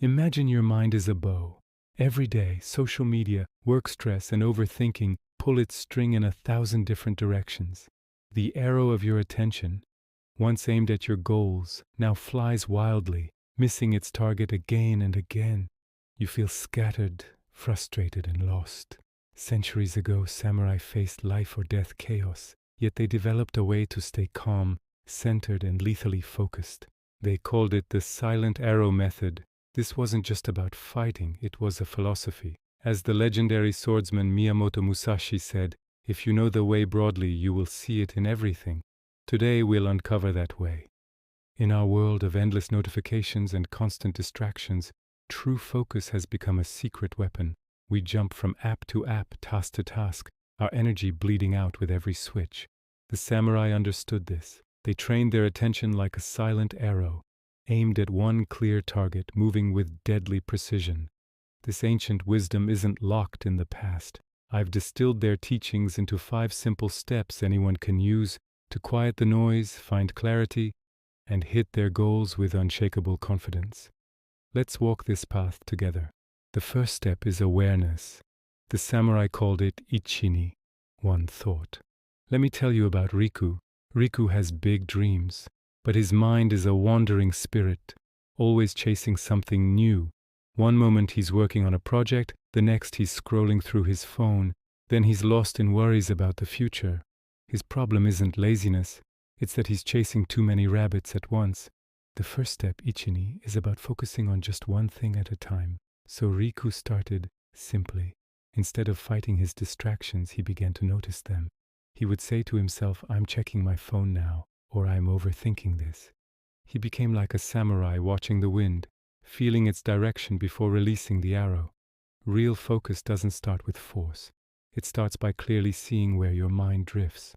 Imagine your mind is a bow. Every day, social media, work stress, and overthinking pull its string in 1,000 different directions. The arrow of your attention, once aimed at your goals, now flies wildly, missing its target again and again. You feel scattered, frustrated, and lost. Centuries ago, samurai faced life or death chaos, yet they developed a way to stay calm, centered, and lethally focused. They called it the silent arrow method. This wasn't just about fighting, it was a philosophy. As the legendary swordsman Miyamoto Musashi said, "If you know the way broadly, you will see it in everything." Today we'll uncover that way. In our world of endless notifications and constant distractions, true focus has become a secret weapon. We jump from app to app, task to task, our energy bleeding out with every switch. The samurai understood this. They trained their attention like a silent arrow, aimed at one clear target, moving with deadly precision. This ancient wisdom isn't locked in the past. I've distilled their teachings into 5 simple steps anyone can use to quiet the noise, find clarity, and hit their goals with unshakable confidence. Let's walk this path together. The first step is awareness. The samurai called it ichini, one thought. Let me tell you about Riku. Riku has big dreams, but his mind is a wandering spirit, always chasing something new. One moment he's working on a project, the next he's scrolling through his phone, then he's lost in worries about the future. His problem isn't laziness, it's that he's chasing too many rabbits at once. The first step, ichini, is about focusing on just one thing at a time. So Riku started simply. Instead of fighting his distractions, he began to notice them. He would say to himself, "I'm checking my phone now," or "I'm overthinking this." He became like a samurai watching the wind, feeling its direction before releasing the arrow. Real focus doesn't start with force. It starts by clearly seeing where your mind drifts.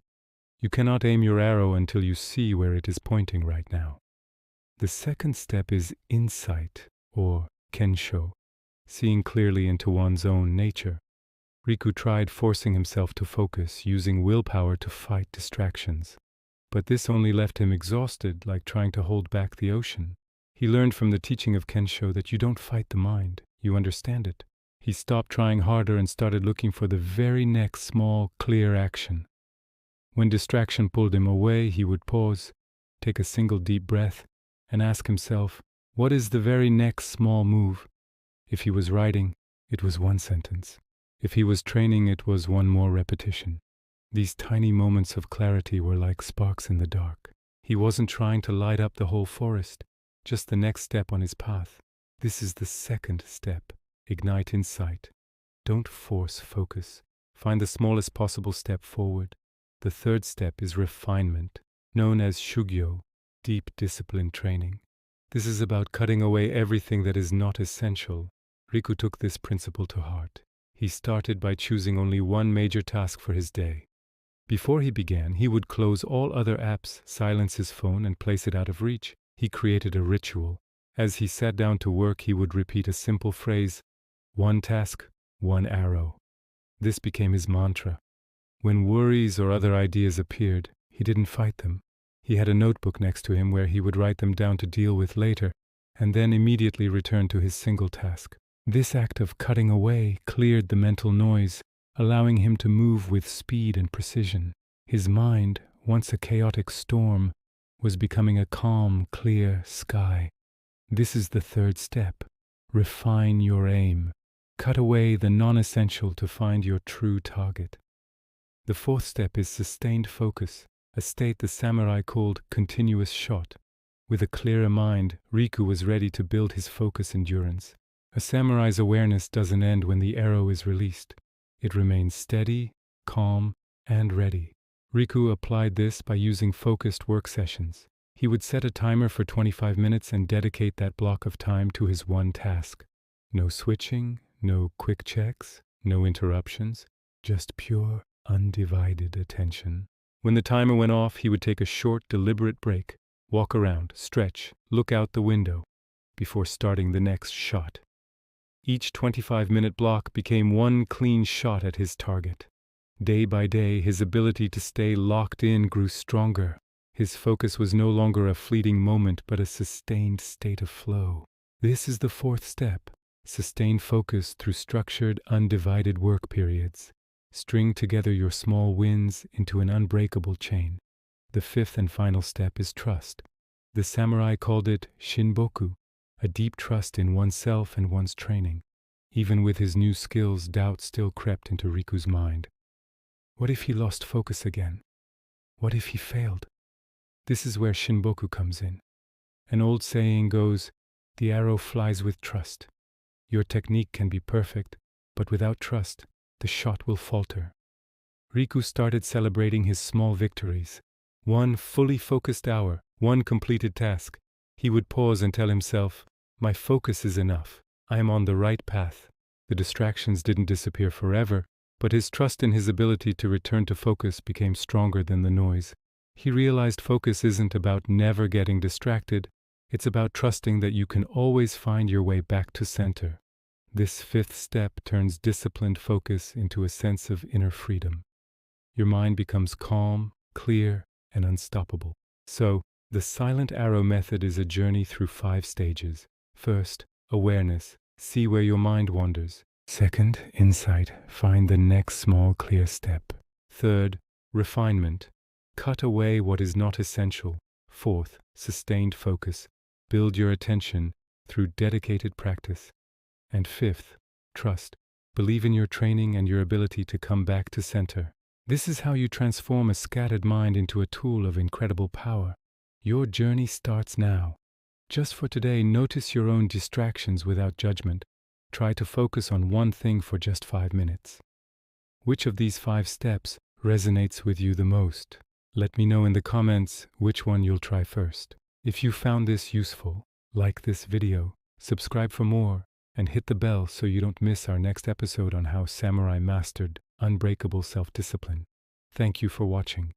You cannot aim your arrow until you see where it is pointing right now. The second step is insight, or kensho, seeing clearly into one's own nature. Riku tried forcing himself to focus, using willpower to fight distractions. But this only left him exhausted, like trying to hold back the ocean. He learned from the teaching of Kensho that you don't fight the mind, you understand it. He stopped trying harder and started looking for the very next small, clear action. When distraction pulled him away, he would pause, take a single deep breath, and ask himself, what is the very next small move? If he was writing, it was one sentence. If he was training, it was one more repetition. These tiny moments of clarity were like sparks in the dark. He wasn't trying to light up the whole forest, just the next step on his path. This is the second step, ignite insight. Don't force focus. Find the smallest possible step forward. The third step is refinement, known as shugyo, deep discipline training. This is about cutting away everything that is not essential. Riku took this principle to heart. He started by choosing only one major task for his day. Before he began, he would close all other apps, silence his phone, and place it out of reach. He created a ritual. As he sat down to work, he would repeat a simple phrase, one task, one arrow. This became his mantra. When worries or other ideas appeared, he didn't fight them. He had a notebook next to him where he would write them down to deal with later, and then immediately return to his single task. This act of cutting away cleared the mental noise, allowing him to move with speed and precision. His mind, once a chaotic storm, was becoming a calm, clear sky. This is the third step. Refine your aim. Cut away the non-essential to find your true target. The fourth step is sustained focus, a state the samurai called continuous shot. With a clearer mind, Riku was ready to build his focus endurance. A samurai's awareness doesn't end when the arrow is released. It remains steady, calm, and ready. Riku applied this by using focused work sessions. He would set a timer for 25 minutes and dedicate that block of time to his one task. No switching, no quick checks, no interruptions, just pure, undivided attention. When the timer went off, he would take a short, deliberate break, walk around, stretch, look out the window, before starting the next shot. Each 25-minute block became one clean shot at his target. Day by day, his ability to stay locked in grew stronger. His focus was no longer a fleeting moment, but a sustained state of flow. This is the fourth step. Sustain focus through structured, undivided work periods. String together your small wins into an unbreakable chain. The fifth and final step is trust. The samurai called it shinboku, a deep trust in oneself and one's training. Even with his new skills, doubt still crept into Riku's mind. What if he lost focus again? What if he failed? This is where shinboku comes in. An old saying goes, "The arrow flies with trust." Your technique can be perfect, but without trust, the shot will falter. Riku started celebrating his small victories. One fully focused hour, one completed task. He would pause and tell himself, "My focus is enough. I am on the right path." The distractions didn't disappear forever, but his trust in his ability to return to focus became stronger than the noise. He realized focus isn't about never getting distracted, it's about trusting that you can always find your way back to center. This fifth step turns disciplined focus into a sense of inner freedom. Your mind becomes calm, clear, and unstoppable. So, the silent arrow method is a journey through 5 stages. First, awareness. See where your mind wanders. Second, insight. Find the next small, clear step. Third, refinement. Cut away what is not essential. Fourth, sustained focus. Build your attention through dedicated practice. And fifth, trust. Believe in your training and your ability to come back to center. This is how you transform a scattered mind into a tool of incredible power. Your journey starts now. Just for today, notice your own distractions without judgment. Try to focus on one thing for just 5 minutes. Which of these 5 steps resonates with you the most? Let me know in the comments which one you'll try first. If you found this useful, like this video, subscribe for more, and hit the bell so you don't miss our next episode on how Samurai mastered unbreakable self-discipline. Thank you for watching.